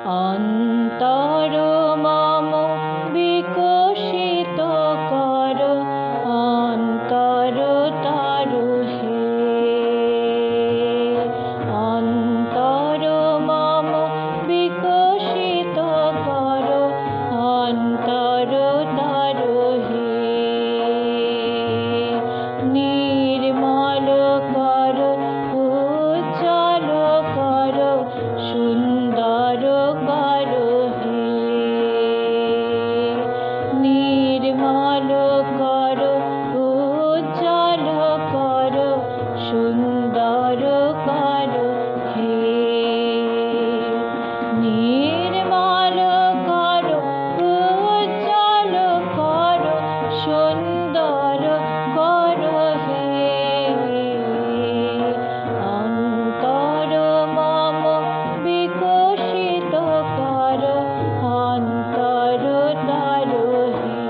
অন্তর মম বিকশিত কর, অন্তর তরু হে। অন্তর মম বিকশিত কর, অন্তর তরু হে। নির্মল কর, উজ্জ্বল কর, সুন্দর কর হে। নির্মল কর, উজ্জ্বল কর, সুন্দর কর হে। নির্মল কর, উজ্জ্বল কর, সুন্দর কর হে। অন্তর মম বিকশিত কর, অন্তর তরু হে।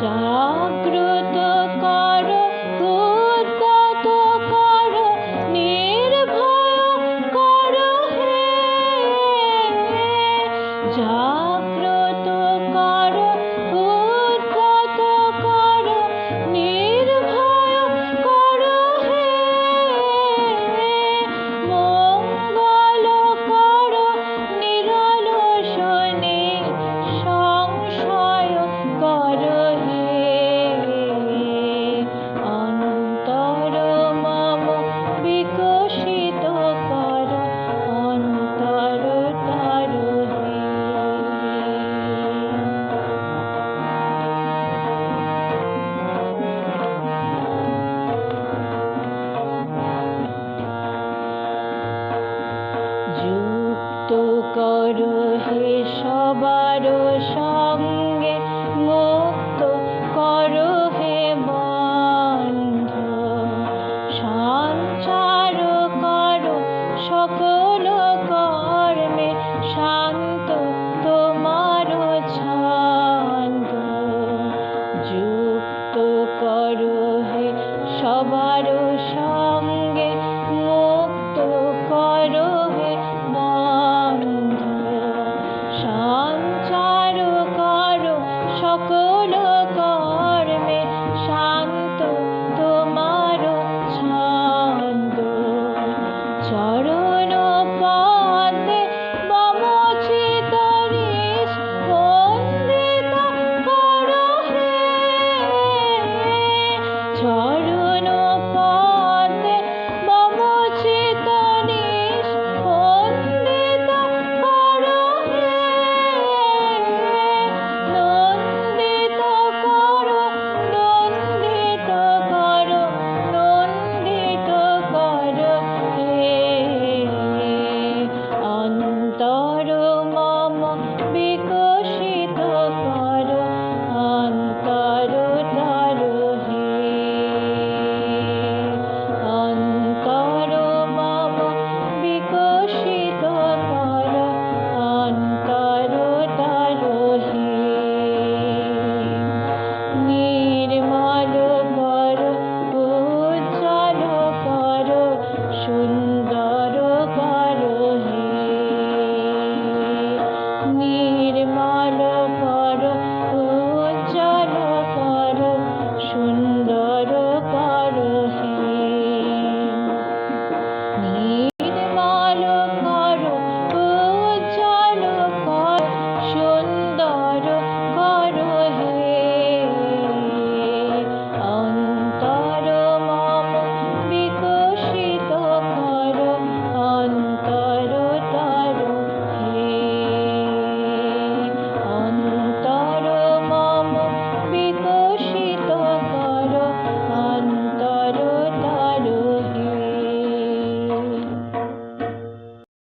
জাগ্রত কর, উদ্যত কর, নির্ভয় কর হে। জাগ্রত কর, উদ্যত কর, নির্ভয় কর হে। মঙ্গল কর, নিরলসনে সংশয় কর হে। অন্তর মম বিকশিত কর, অন্তর তরু হে। যুক্ত কর হে সবার সঙ্গ,